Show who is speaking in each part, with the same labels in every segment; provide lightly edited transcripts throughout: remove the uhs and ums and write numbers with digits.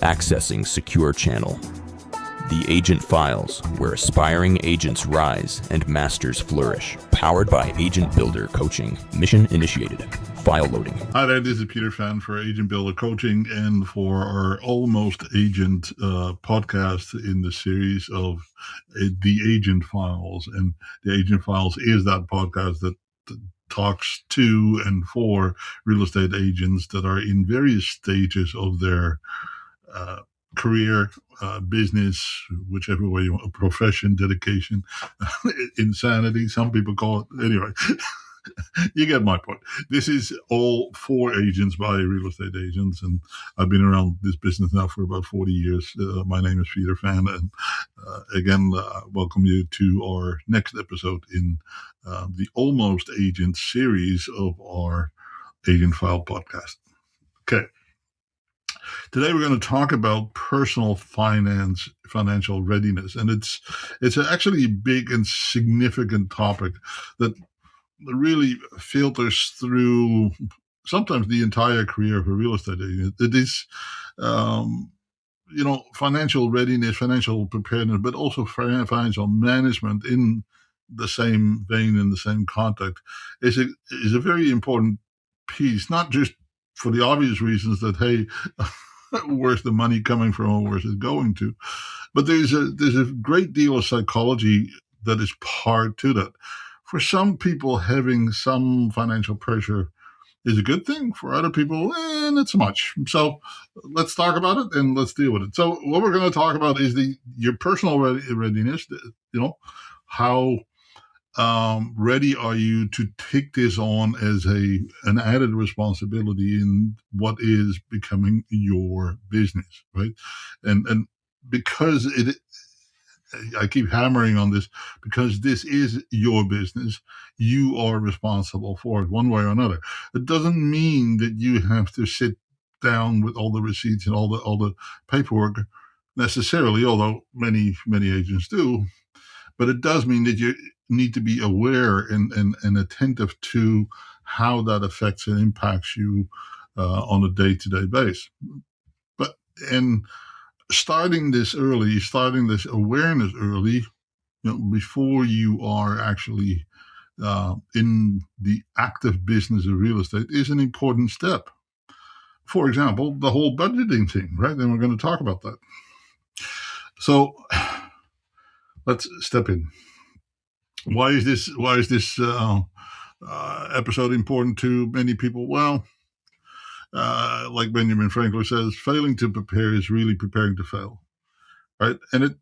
Speaker 1: Accessing secure channel. The Agent Files, where aspiring agents rise and masters flourish. Powered by Agent Builder Coaching. Mission initiated. File loading.
Speaker 2: Hi there, this is Peter Fan for Agent Builder Coaching and for our Almost Agent podcast in the series of The Agent Files. And The Agent Files is that podcast that talks to and for real estate agents that are in various stages of their career, business, whichever way you want, profession, dedication, insanity, some people call it. Anyway, you get my point. This is all for agents by real estate agents, and I've been around this business now for about 40 years. My name is Peter Fan, and again, welcome you to our next episode in the Almost Agent series of our Agent File podcast. Okay. Today we're going to talk about personal financial readiness, and it's actually a big and significant topic that really filters through sometimes the entire career of a real estate agent. It is, financial readiness, financial preparedness, but also financial management in the same vein, in the same context, is a very important piece, not just for the obvious reasons that, hey, where's the money coming from or where's it going to? But there's a great deal of psychology that is part to that. For some people, having some financial pressure is a good thing. For other people, not so much. So let's talk about it and let's deal with it. So what we're going to talk about is your personal readiness. How ready are you to take this on as an added responsibility in what is becoming your business, right? And because I keep hammering on this, because this is your business, you are responsible for it one way or another. It doesn't mean that you have to sit down with all the receipts and all the paperwork necessarily, although many agents do. But it does mean that you need to be aware and attentive to how that affects and impacts you on a day-to-day basis. And starting this awareness early, before you are actually in the active business of real estate, is an important step. For example, the whole budgeting thing, right? And we're going to talk about that. So let's step in. Why is this episode important to many people? Well, like Benjamin Franklin says, failing to prepare is really preparing to fail, right? And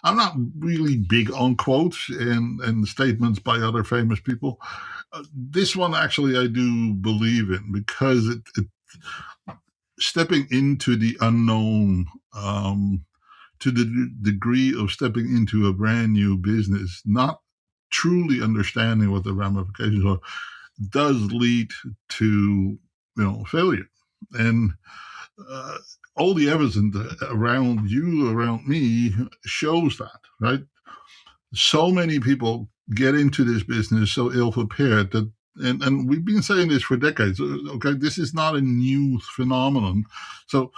Speaker 2: I'm not really big on quotes and statements by other famous people. This one actually I do believe in, because it stepping into the unknown, to the degree of stepping into a brand new business, not truly understanding what the ramifications are, does lead to failure. And all the evidence around you, around me, shows that, right? So many people get into this business so ill-prepared that, and we've been saying this for decades, okay, this is not a new phenomenon. So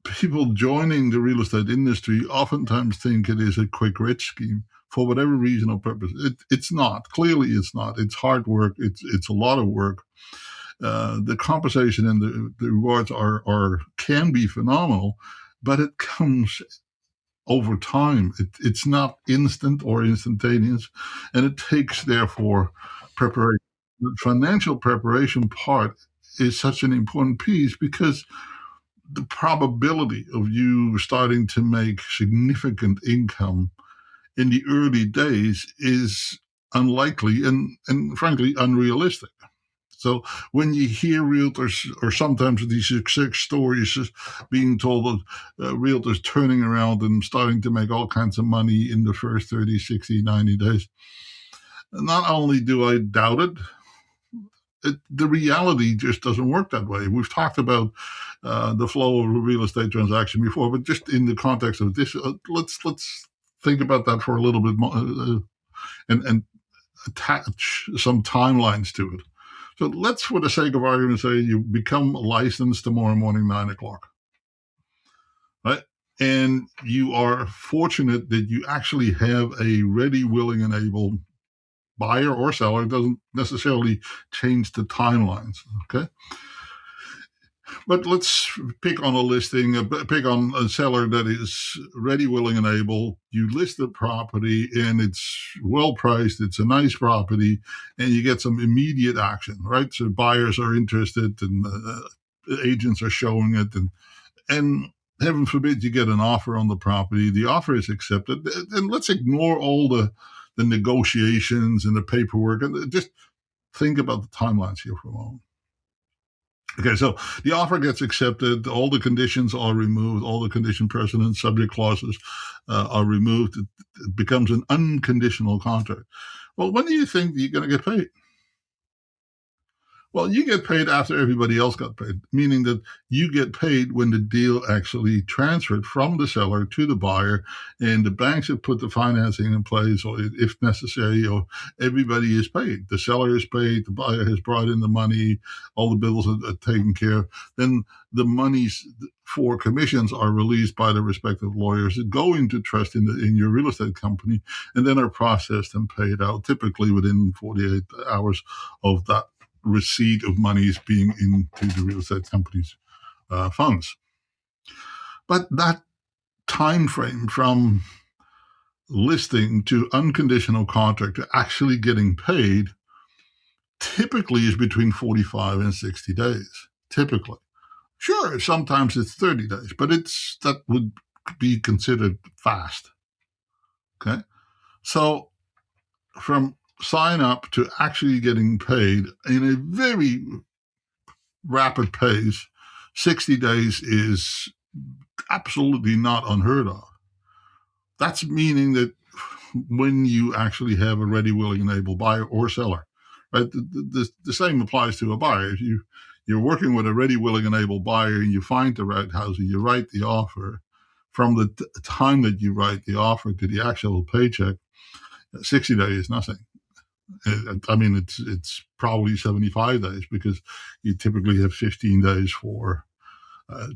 Speaker 2: people joining the real estate industry oftentimes think it is a quick rich scheme for whatever reason or purpose. It's not. Clearly, it's not. It's hard work. It's a lot of work. The compensation and the rewards can be phenomenal, but it comes over time. It's not instant or instantaneous, and it takes, therefore, preparation. The financial preparation part is such an important piece, because the probability of you starting to make significant income in the early days is unlikely and frankly unrealistic. So when you hear realtors, or sometimes these success stories being told of realtors turning around and starting to make all kinds of money in the first 30, 60, 90 days, not only do I doubt it, the reality just doesn't work that way. We've talked about the flow of a real estate transaction before, but just in the context of this, let's think about that for a little bit more and attach some timelines to it. So let's, for the sake of argument, say you become licensed tomorrow morning, 9 o'clock, right? And you are fortunate that you actually have a ready, willing, and able buyer or seller. It doesn't necessarily change the timelines, okay? But let's pick on a listing, pick on a seller that is ready, willing, and able. You list the property and it's well priced. It's a nice property and you get some immediate action, right? So buyers are interested and agents are showing it. And heaven forbid you get an offer on the property. The offer is accepted. And let's ignore all the negotiations and the paperwork and just think about the timelines here for a moment. Okay, so the offer gets accepted. All the conditions are removed. All the condition precedent subject clauses are removed. It becomes an unconditional contract. Well, when do you think you're going to get paid? Well, you get paid after everybody else got paid, meaning that you get paid when the deal actually transferred from the seller to the buyer, and the banks have put the financing in place, or if necessary, or everybody is paid. The seller is paid, the buyer has brought in the money, all the bills are taken care of. Then the monies for commissions are released by the respective lawyers that go into trust in your real estate company, and then are processed and paid out, typically within 48 hours of that receipt of monies being into the real estate company's funds. But that time frame from listing to unconditional contract to actually getting paid typically is between 45 and 60 days. Typically. Sure, sometimes it's 30 days, but that would be considered fast. Okay? So from sign up to actually getting paid in a very rapid pace, 60 days is absolutely not unheard of. That's meaning that when you actually have a ready, willing, and able buyer or seller, right? The same applies to a buyer. If you're working with a ready, willing, and able buyer and you find the right house and you write the offer, from the time that you write the offer to the actual paycheck, 60 days is nothing. I mean, it's probably 75 days because you typically have 15 days for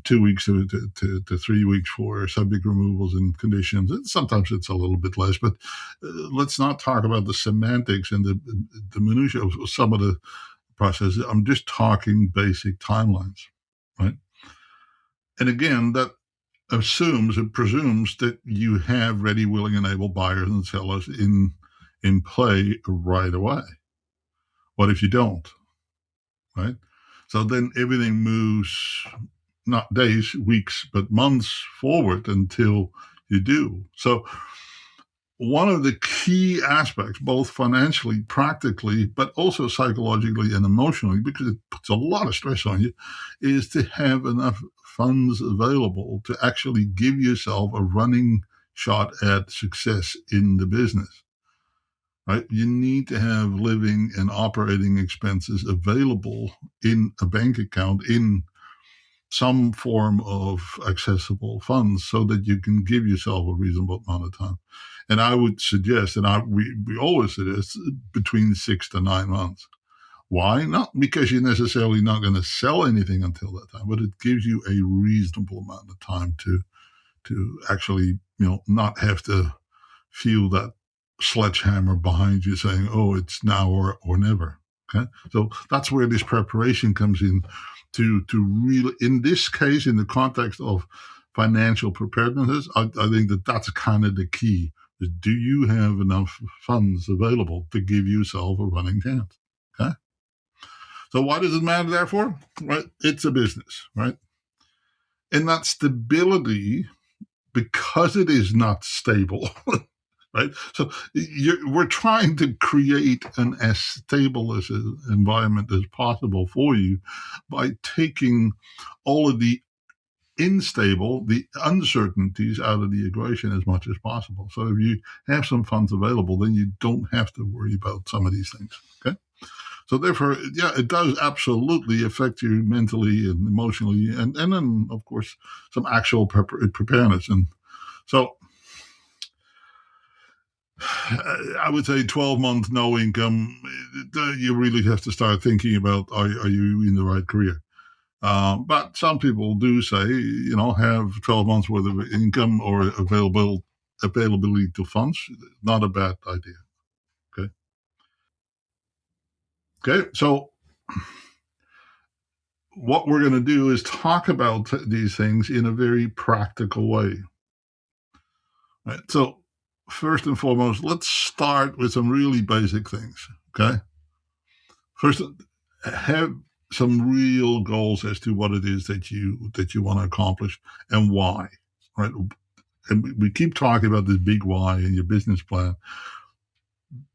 Speaker 2: 2 weeks to 3 weeks for subject removals and conditions. Sometimes it's a little bit less, but let's not talk about the semantics and the minutiae of some of the processes. I'm just talking basic timelines, right? And again, that presumes that you have ready, willing, and able buyers and sellers in play right away. What if you don't, right? So then everything moves not days, weeks, but months forward until you do. So one of the key aspects, both financially, practically, but also psychologically and emotionally, because it puts a lot of stress on you, is to have enough funds available to actually give yourself a running shot at success in the business. Right? You need to have living and operating expenses available in a bank account in some form of accessible funds so that you can give yourself a reasonable amount of time. And I would suggest, and we always suggest, between 6 to 9 months. Why? Not because you're necessarily not going to sell anything until that time, but it gives you a reasonable amount of time to actually, not have to feel that sledgehammer behind you saying, oh, it's now or never. Okay. So that's where this preparation comes in to really, in this case, in the context of financial preparedness, I think that's kind of the key. Is, do you have enough funds available to give yourself a running chance? Okay. So why does it matter, therefore? Right. It's a business, right? And that stability, because it is not stable, right? So we're trying to create an as stable as an environment as possible for you by taking all of the unstable, the uncertainties out of the equation as much as possible. So if you have some funds available, then you don't have to worry about some of these things. Okay. So therefore, yeah, it does absolutely affect you mentally and emotionally, and then of course some actual preparedness. And so I would say 12-month no income. You really have to start thinking about, are you in the right career? But some people do say, have 12 months worth of income or availability to funds. Not a bad idea. Okay. Okay. So what we're going to do is talk about these things in a very practical way. Right. So first and foremost, let's start with some really basic things. Okay. First, have some real goals as to what it is that you want to accomplish and why. Right. And we keep talking about this big why in your business plan.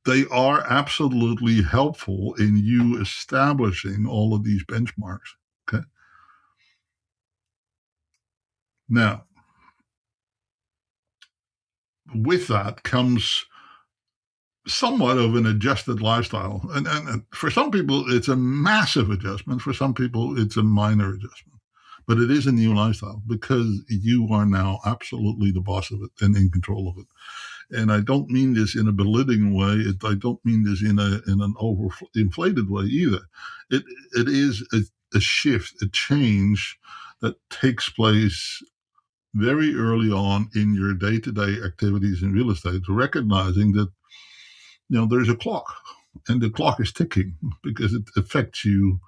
Speaker 2: They are absolutely helpful in you establishing all of these benchmarks. Okay. Now, with that comes somewhat of an adjusted lifestyle. And for some people, it's a massive adjustment. For some people, it's a minor adjustment. But it is a new lifestyle because you are now absolutely the boss of it and in control of it. And I don't mean this in a belittling way. I don't mean this in an overinflated way either. It is a shift, a change that takes place very early on in your day-to-day activities in real estate, recognizing that there's a clock, and the clock is ticking because it affects you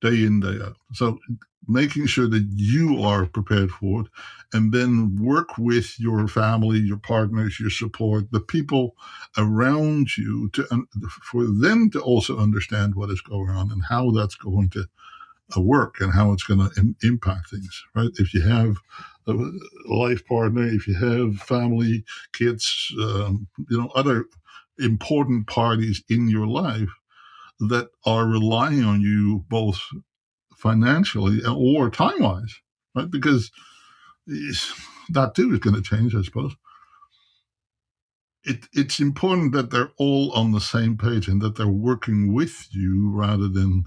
Speaker 2: day in, day out. So making sure that you are prepared for it, and then work with your family, your partners, your support, the people around you for them to also understand what is going on and how that's going to work and how it's going to impact things, right? If you have a life partner, if you have family, kids, other important parties in your life that are relying on you both financially or time-wise, right? Because that too is going to change, I suppose. It's important that they're all on the same page and that they're working with you rather than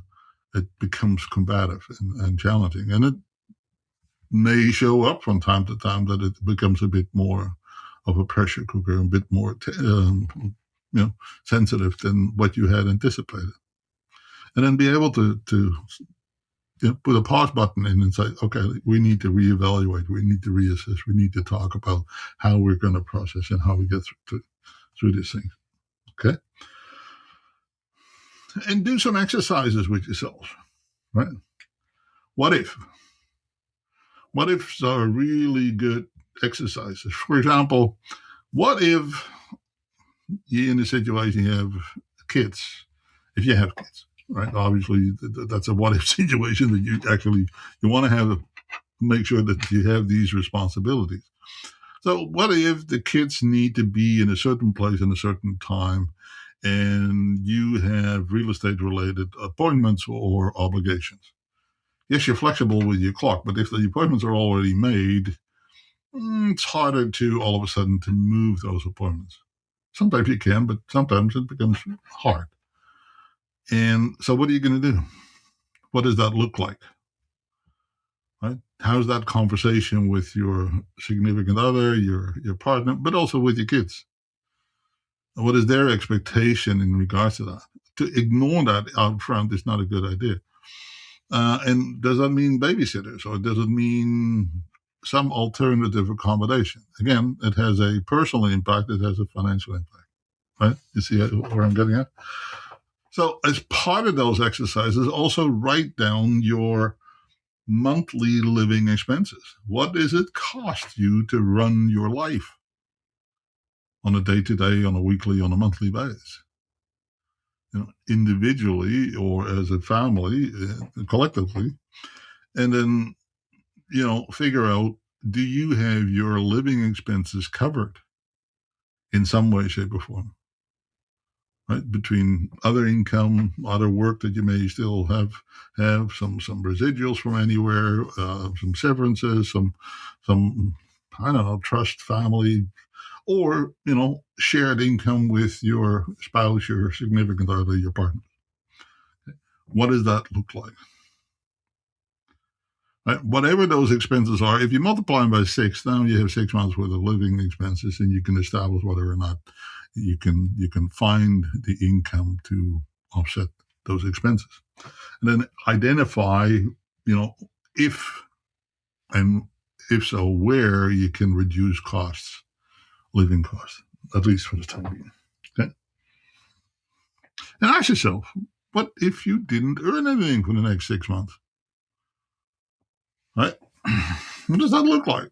Speaker 2: it becomes combative and challenging. And it may show up from time to time that it becomes a bit more of a pressure cooker, a bit more sensitive than what you had anticipated. And then be able to put a pause button in and say, okay, we need to reevaluate, we need to reassess, we need to talk about how we're going to process and how we get through these things. Okay? And do some exercises with yourself, right? What if? What ifs are really good exercises. For example, what if you're in a situation you have kids, if you have kids, right? Obviously, that's a what if situation that you want to make sure that you have these responsibilities. So what if the kids need to be in a certain place in a certain time and you have real estate related appointments or obligations? Yes, you're flexible with your clock, but if the appointments are already made, it's harder to all of a sudden to move those appointments. Sometimes you can, but sometimes it becomes hard. And so what are you going to do? What does that look like? Right? How's that conversation with your significant other, your partner, but also with your kids? What is their expectation in regards to that? To ignore that out front is not a good idea. And does that mean babysitters or does it mean some alternative accommodation? Again, it has a personal impact. It has a financial impact, right? You see where I'm getting at? So as part of those exercises, also write down your monthly living expenses. What does it cost you to run your life on a day-to-day, on a weekly, on a monthly basis? Individually or as a family, collectively, and then figure out, do you have your living expenses covered in some way, shape, or form? Right, between other income, other work that you may still have some residuals from anywhere, some severances, some I don't know, trust, family, or shared income with your spouse, your significant other, your partner. What does that look like? Right? Whatever those expenses are, if you multiply them by 6, now you have 6 months worth of living expenses, and you can establish whether or not you can find the income to offset those expenses. And then identify, if and if so, where you can reduce costs, living costs, at least for the time being. Okay? And ask yourself, what if you didn't earn anything for the next 6 months? Right? What does that look like?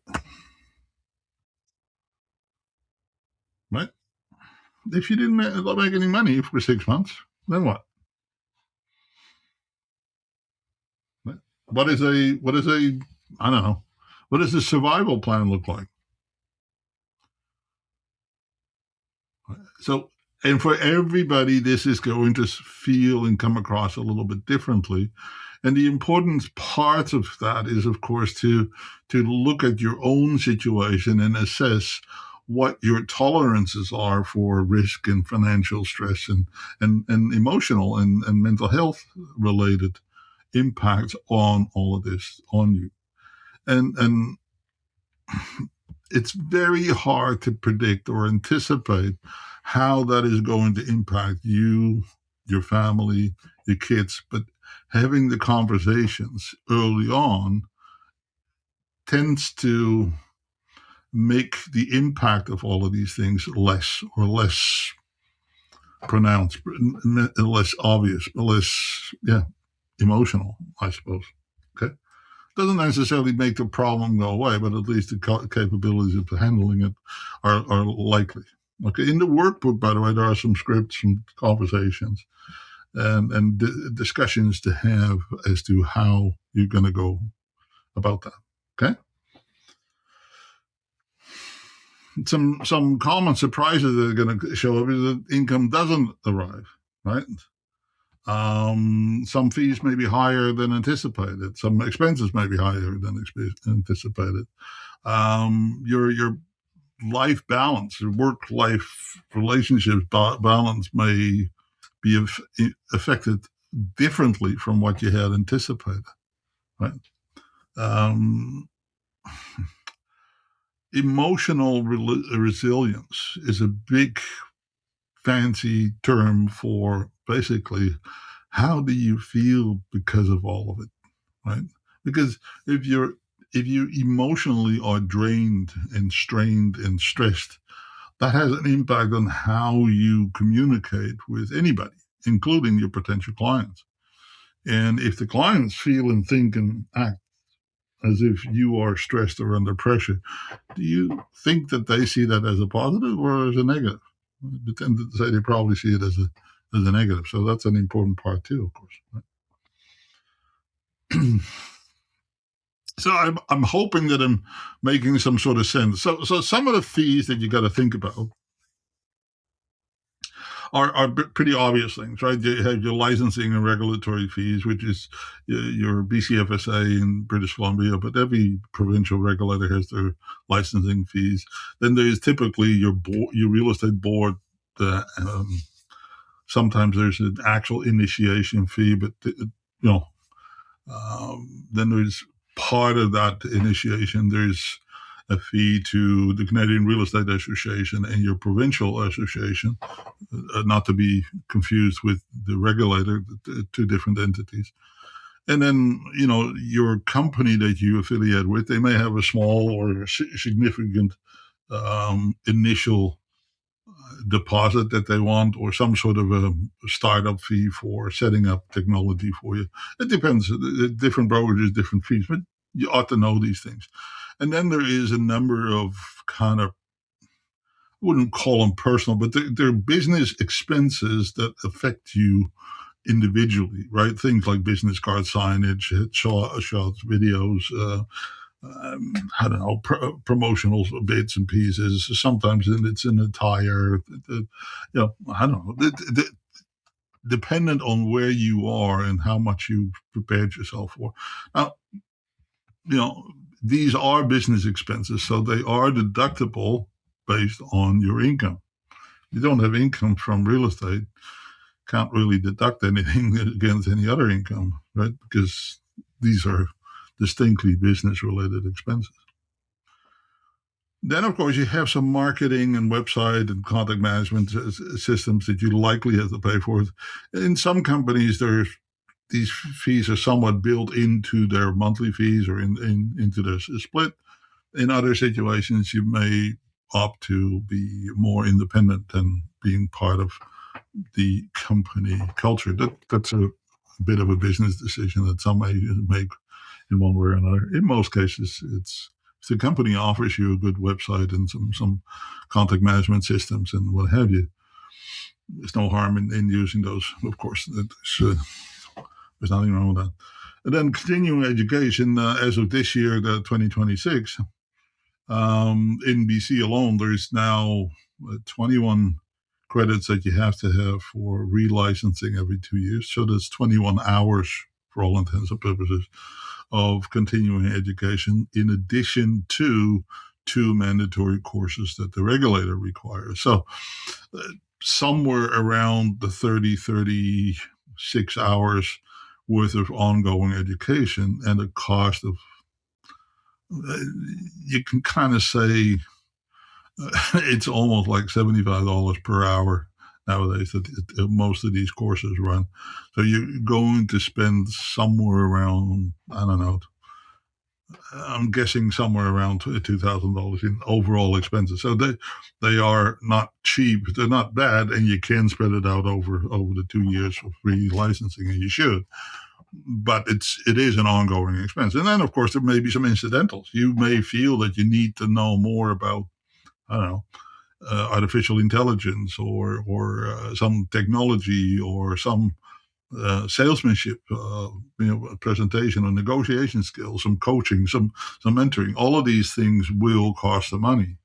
Speaker 2: Right? If you didn't make any money for 6 months, then what? Right? What is a I don't know. What does the survival plan look like? So, and for everybody, this is going to feel and come across a little bit differently. And the important part of that is, of course, to look at your own situation and assess what your tolerances are for risk and financial stress and emotional and mental health related impacts on all of this on you. And it's very hard to predict or anticipate how that is going to impact you, your family, your kids. But having the conversations early on tends to make the impact of all of these things less pronounced, less obvious, less emotional, I suppose. Okay. Doesn't necessarily make the problem go away, but at least the capabilities of handling it are likely. Okay, in the workbook, by the way, there are some scripts, some conversations, and discussions to have as to how you're going to go about that. Okay, some common surprises that are going to show up is that income doesn't arrive, right? Some fees may be higher than anticipated. Some expenses may be higher than anticipated. Your life balance, your work-life relationships balance may be affected differently from what you had anticipated. Right? Um, Emotional resilience is a big, fancy term for basically how do you feel because of all of it, right? Because if you emotionally are drained and strained and stressed, that has an impact on how you communicate with anybody, including your potential clients. And if the clients feel and think and act as if you are stressed or under pressure, do you think that they see that as a positive or as a negative? I tend to say they probably see it as a negative. So that's an important part too, of course. Right? So I'm hoping that I'm making some sort of sense. So some of the fees that you got to think about are pretty obvious things, right? You have your licensing and regulatory fees, which is your BCFSA in British Columbia, but every provincial regulator has their licensing fees. Then there's typically your real estate board. Sometimes there's an actual initiation fee, but then there's part of that initiation. There's a fee to the Canadian Real Estate Association and your provincial association, not to be confused with the regulator, two different entities. And then, your company that you affiliate with, they may have a small or significant initial deposit that they want, or some sort of a startup fee for setting up technology for you. It depends. Different brokerages, different fees, but you ought to know these things. And then there is a number of kind of, I wouldn't call them personal, but they're business expenses that affect you individually, right? Things like business card signage, shots, videos, I don't know, promotional bits and pieces. Sometimes it's an attire, I don't know. Dependent on where you are and how much you've prepared yourself for. Now, these are business expenses, so they are deductible based on your income. You don't have income from real estate, can't really deduct anything against any other income, right? Because these are distinctly business-related expenses. Then, of course, you have some marketing and website and contact management systems that you likely have to pay for. In some companies, these fees are somewhat built into their monthly fees or into their split. In other situations, you may opt to be more independent than being part of the company culture. That's a bit of a business decision that some agents make in one way or another. In most cases, it's if the company offers you a good website and some contact management systems and what have you, there's no harm in using those. Of course, there's nothing wrong with that. And then continuing education, as of this year, the 2026, in BC alone, there's now 21 credits that you have to have for relicensing every 2 years. So there's 21 hours, for all intents and purposes, of continuing education in addition to 2 mandatory courses that the regulator requires. So somewhere around the 36 hours worth of ongoing education and a cost of, you can kind of say, it's almost like $75 per hour nowadays that most of these courses run. So you're going to spend somewhere around, I don't know, I'm guessing somewhere around $2,000 in overall expenses. So they are not cheap. They're not bad, and you can spread it out over the 2 years for free licensing, and you should. But it is an ongoing expense. And then, of course, there may be some incidentals. You may feel that you need to know more about, I don't know, artificial intelligence or some technology or some salesmanship, presentation or negotiation skills, some coaching, some mentoring. All of these things will cost the money.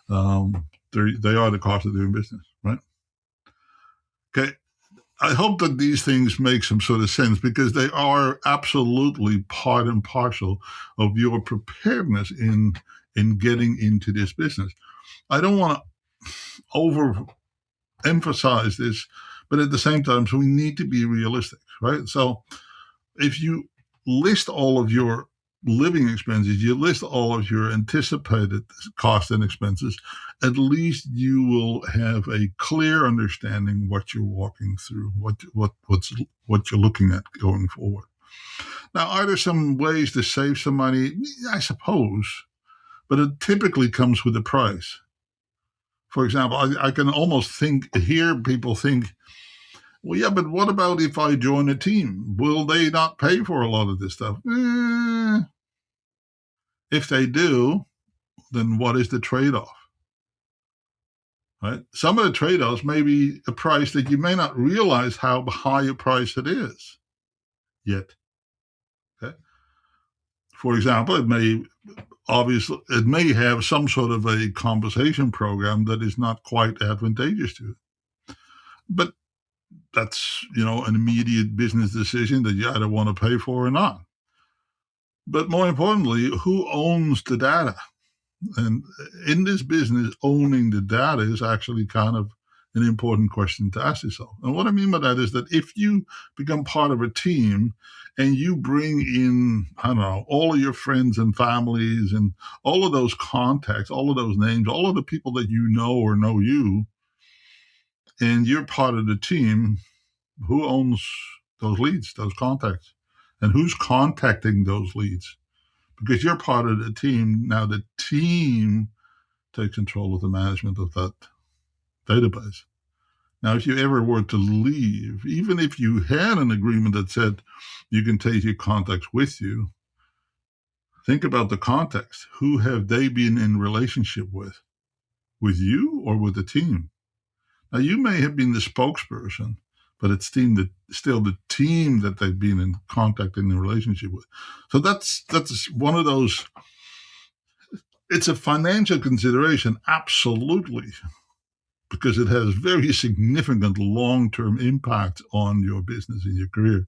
Speaker 2: They are the cost of doing business, right? Okay. I hope that these things make some sort of sense because they are absolutely part and parcel of your preparedness in getting into this business. I don't want to overemphasize this, but at the same time, so we need to be realistic, right? So if you list all of your living expenses, you list all of your anticipated costs and expenses, at least you will have a clear understanding what you're walking through, what you're looking at going forward. Now, are there some ways to save some money? I suppose, but it typically comes with a price. For example, I can almost hear people think, well, yeah, but what about if I join a team? Will they not pay for a lot of this stuff? If they do, then what is the trade-off? Right? Some of the trade-offs may be a price that you may not realize how high a price it is yet. Okay? For example, it may have some sort of a compensation program that is not quite advantageous to it. But that's, an immediate business decision that you either want to pay for or not. But more importantly, who owns the data? And in this business, owning the data is actually kind of an important question to ask yourself. And what I mean by that is that if you become part of a team and you bring in, I don't know, all of your friends and families and all of those contacts, all of those names, all of the people that you know or know you, and you're part of the team, who owns those leads, those contacts? And who's contacting those leads? Because you're part of the team. Now the team takes control of the management of that database. Now, if you ever were to leave, even if you had an agreement that said you can take your contacts with you, think about the context. Who have they been in relationship with? With you or with the team? Now, you may have been the spokesperson, but it's still the team that they've been in contact and in relationship with. So that's one of those. It's a financial consideration, absolutely, because it has very significant long-term impact on your business and your career.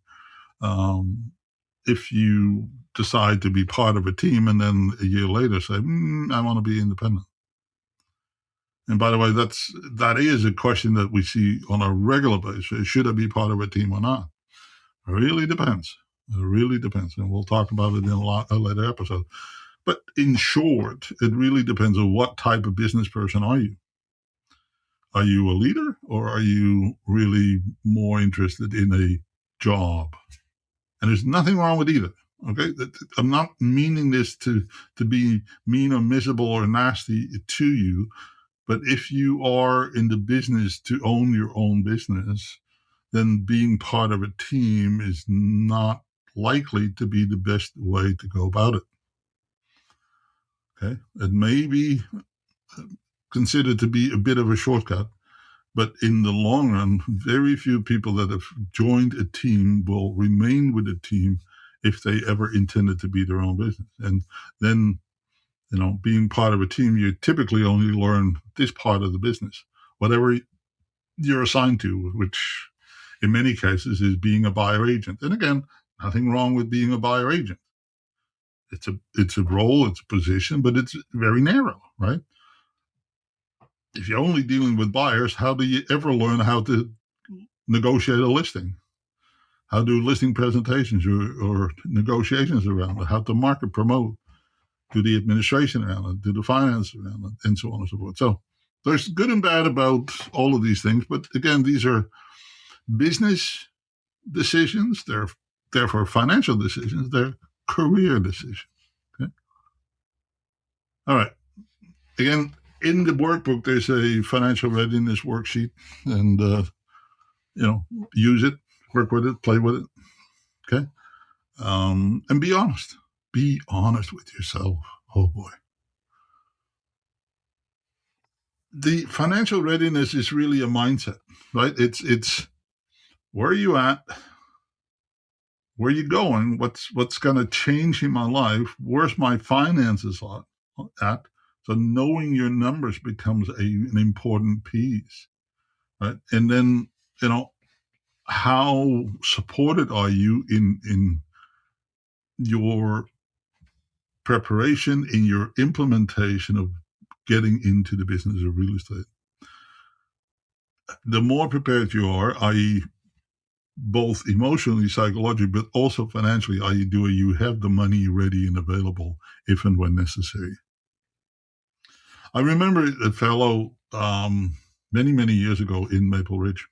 Speaker 2: If you decide to be part of a team and then a year later say, I want to be independent. And by the way, that is a question that we see on a regular basis. Should I be part of a team or not? It really depends. It really depends. And we'll talk about it in a later episode. But in short, it really depends on what type of business person are you. Are you a leader, or are you really more interested in a job? And there's nothing wrong with either. Okay, I'm not meaning this to be mean or miserable or nasty to you, but if you are in the business to own your own business, then being part of a team is not likely to be the best way to go about it. Okay, it may be considered to be a bit of a shortcut, but in the long run, very few people that have joined a team will remain with a team if they ever intended to be their own business. And then, being part of a team, you typically only learn this part of the business, whatever you're assigned to, which in many cases is being a buyer agent. And again, nothing wrong with being a buyer agent. It's a role, it's a position, but it's very narrow, right? If you're only dealing with buyers, how do you ever learn how to negotiate a listing? How do listing presentations or negotiations around it? How to market, promote, do the administration around it, do the finance around it, and so on and so forth. So there's good and bad about all of these things. But again, these are business decisions. They're therefore financial decisions. They're career decisions. Okay? All right. Again, in the workbook, there's a financial readiness worksheet, and use it, work with it, play with it. Okay, and be honest. Be honest with yourself. Oh boy. The financial readiness is really a mindset, right? It's where are you at? Where are you going? What's going to change in my life? Where's my finances at? So knowing your numbers becomes an important piece, right? And then, how supported are you in your preparation, in your implementation of getting into the business of real estate? The more prepared you are, i.e., both emotionally, psychologically, but also financially, i.e., do you have the money ready and available if and when necessary? I remember a fellow many, many years ago in Maple Ridge.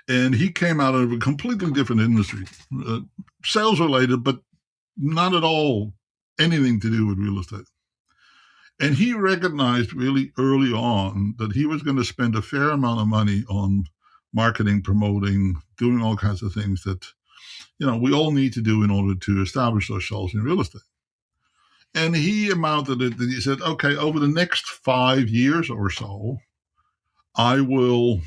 Speaker 2: And he came out of a completely different industry, sales related, but not at all anything to do with real estate. And he recognized really early on that he was going to spend a fair amount of money on marketing, promoting, doing all kinds of things that, we all need to do in order to establish ourselves in real estate. And he amounted it, and he said, okay, over the next 5 years or so, I will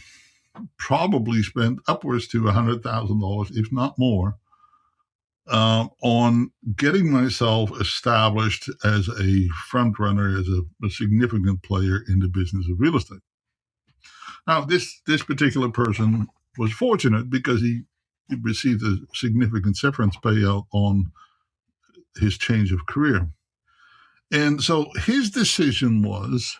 Speaker 2: probably spend upwards to $100,000, if not more, on getting myself established as a front runner, as a significant player in the business of real estate. Now, this particular person was fortunate because he received a significant severance payout on his change of career. And so his decision was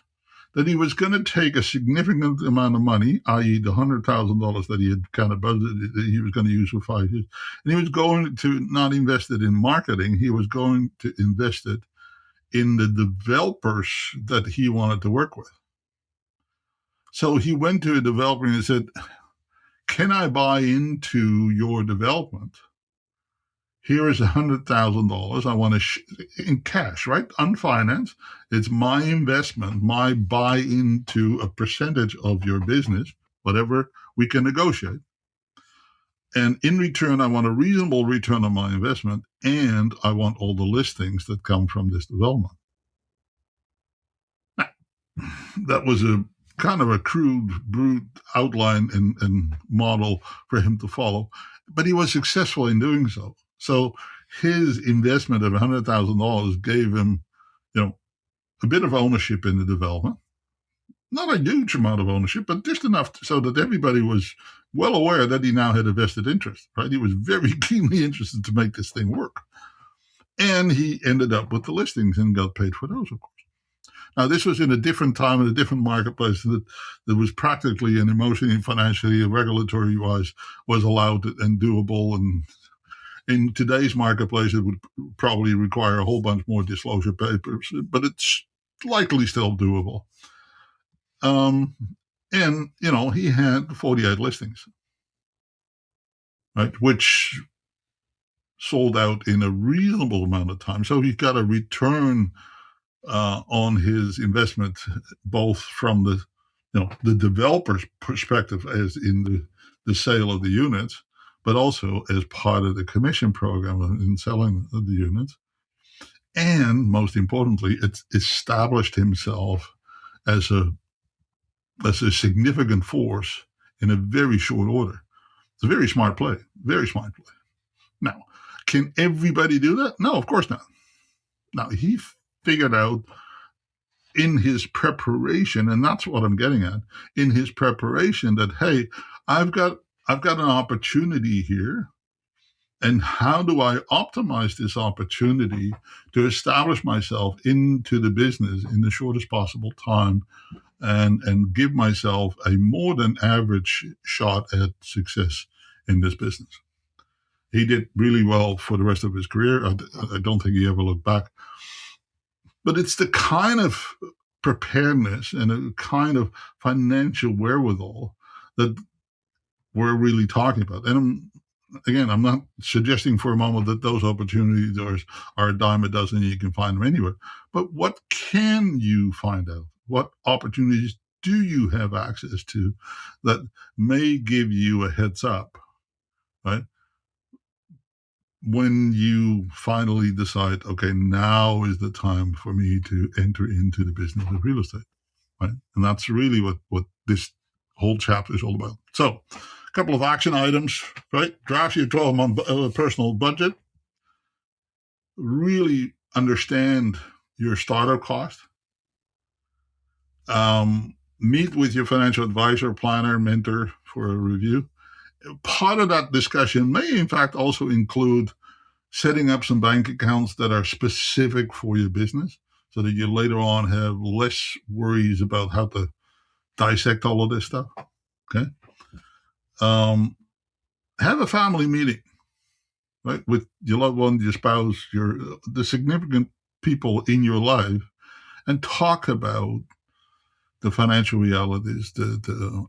Speaker 2: that he was going to take a significant amount of money, i.e. the $100,000 that he had kind of budgeted that he was going to use for 5 years, and he was going to not invest it in marketing. He was going to invest it in the developers that he wanted to work with. So he went to a developer and said, can I buy into your development? Here is $100,000. I want to in cash, right? Unfinanced. It's my investment, my buy into a percentage of your business, whatever we can negotiate. And in return, I want a reasonable return on my investment, and I want all the listings that come from this development. Now, that was a kind of a crude, brute outline and model for him to follow, but he was successful in doing so. So his investment of $100,000 gave him, a bit of ownership in the development. Not a huge amount of ownership, but just enough so that everybody was well aware that he now had a vested interest, right? He was very keenly interested to make this thing work. And he ended up with the listings and got paid for those, of course. Now, this was in a different time, in a different marketplace that was practically and emotionally and financially and regulatory-wise was allowed and doable, and In today's marketplace, it would probably require a whole bunch more disclosure papers, but it's likely still doable. And, he had 48 listings, right, which sold out in a reasonable amount of time. So he got a return on his investment, both from the developer's perspective, as in the sale of the units, but also as part of the commission program in selling the units. And most importantly, it established himself as a significant force in a very short order. It's a very smart play. Very smart play. Now, can everybody do that? No, of course not. Now, he figured out in his preparation, and that's what I'm getting at, in his preparation, that, hey, I've got an opportunity here, and how do I optimize this opportunity to establish myself into the business in the shortest possible time, and give myself a more than average shot at success in this business. He did really well for the rest of his career. I don't think he ever looked back. But it's the kind of preparedness and a kind of financial wherewithal that we're really talking about. And I'm not suggesting for a moment that those opportunities are a dime a dozen and you can find them anywhere. But what can you find out? What opportunities do you have access to that may give you a heads up, right? When you finally decide, okay, now is the time for me to enter into the business of real estate, right? And that's really what this whole chapter is all about. So, a couple of action items, right? Draft your 12-month personal budget. Really understand your startup cost. Meet with your financial advisor, planner, mentor for a review. Part of that discussion may, in fact, also include setting up some bank accounts that are specific for your business so that you later on have less worries about how to dissect all of this stuff. Okay. Have a family meeting, right, with your loved one, your spouse, the significant people in your life, and talk about the financial realities,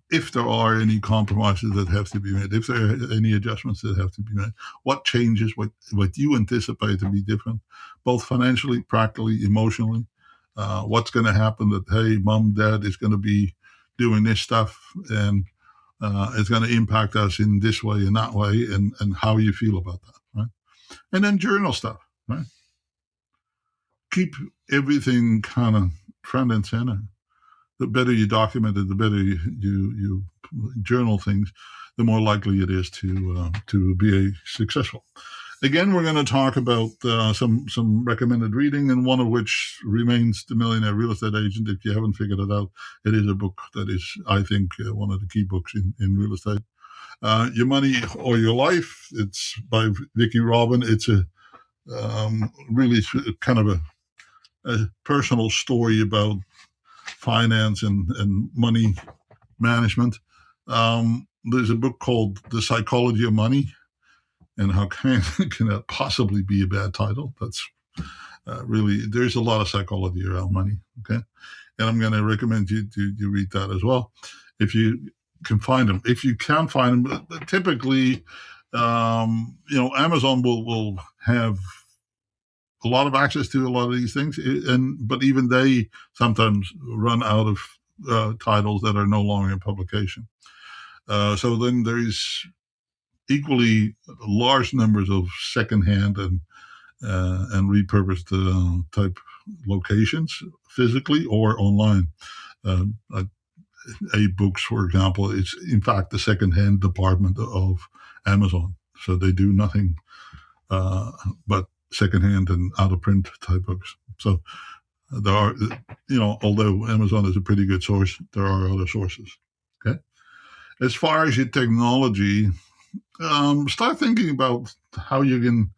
Speaker 2: if there are any compromises that have to be made, if there are any adjustments that have to be made, what changes, what you anticipate to be different, both financially, practically, emotionally, what's going to happen that, hey, mom, dad is going to be doing this stuff, and it's going to impact us in this way and that way, and how you feel about that, right? And then journal stuff, right? Keep everything kind of front and center. The better you document it, the better you journal things, the more likely it is to be successful. Again, we're going to talk about some recommended reading, and one of which remains The Millionaire Real Estate Agent. If you haven't figured it out, it is a book that is, I think, one of the key books in real estate. Your Money or Your Life. It's by Vicki Robin. It's a really kind of a personal story about finance and money management. There's a book called The Psychology of Money, and how can that possibly be a bad title? That's really, there's a lot of psychology around money. Okay, and I'm going to recommend you read that as well, if you can find them. If you can't find them, typically, Amazon will have a lot of access to a lot of these things, but even they sometimes run out of titles that are no longer in publication. So then there's equally large numbers of secondhand and repurposed type locations, physically or online. A-Books, for example, is in fact the secondhand department of Amazon. So they do nothing but secondhand and out of print type books. So there are, although Amazon is a pretty good source, there are other sources. Okay. As far as your technology, start thinking about how you can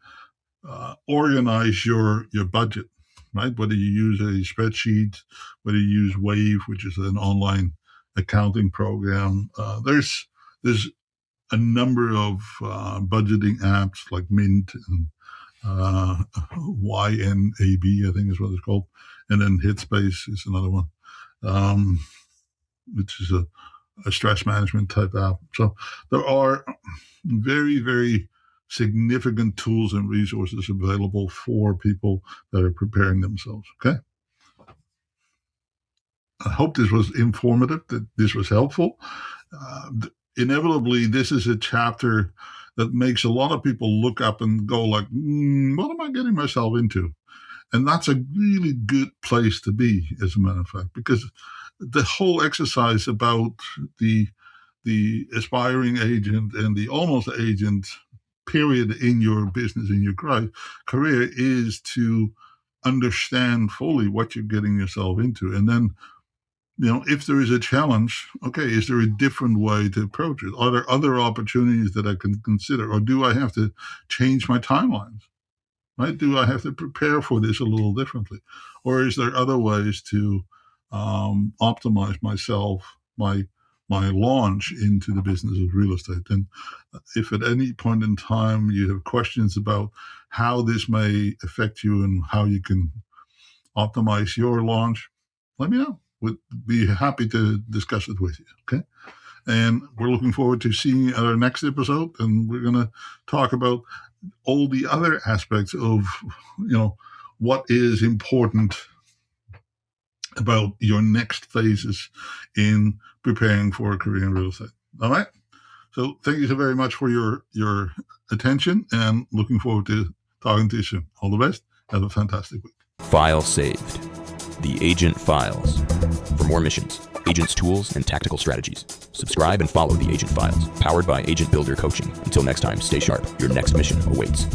Speaker 2: organize your budget, right? Whether you use a spreadsheet, whether you use Wave, which is an online accounting program. There's a number of budgeting apps like Mint and YNAB, I think is what it's called. And then Headspace is another one, which is a stress management type app. So there are very, very significant tools and resources available for people that are preparing themselves. Okay. I hope this was informative, that this was helpful. Inevitably, this is a chapter that makes a lot of people look up and go like, what am I getting myself into? And that's a really good place to be, as a matter of fact, because the whole exercise about the aspiring agent and the almost agent period in your business, in your career, is to understand fully what you're getting yourself into. And then, if there is a challenge, okay, is there a different way to approach it? Are there other opportunities that I can consider? Or do I have to change my timelines? Right? Do I have to prepare for this a little differently? Or is there other ways to optimize myself, my launch into the business of real estate? And if at any point in time you have questions about how this may affect you and how you can optimize your launch, let me know. We'd be happy to discuss it with you, okay? And we're looking forward to seeing you at our next episode, and we're going to talk about all the other aspects of, what is important about your next phases in preparing for a career in real estate. All right? So thank you so very much for your attention, and looking forward to talking to you soon. All the best. Have a fantastic week.
Speaker 1: File saved. The Agent Files. For more missions, agents' tools, and tactical strategies, subscribe and follow the Agent Files, powered by Agent Builder Coaching. Until next time, stay sharp. Your next mission awaits.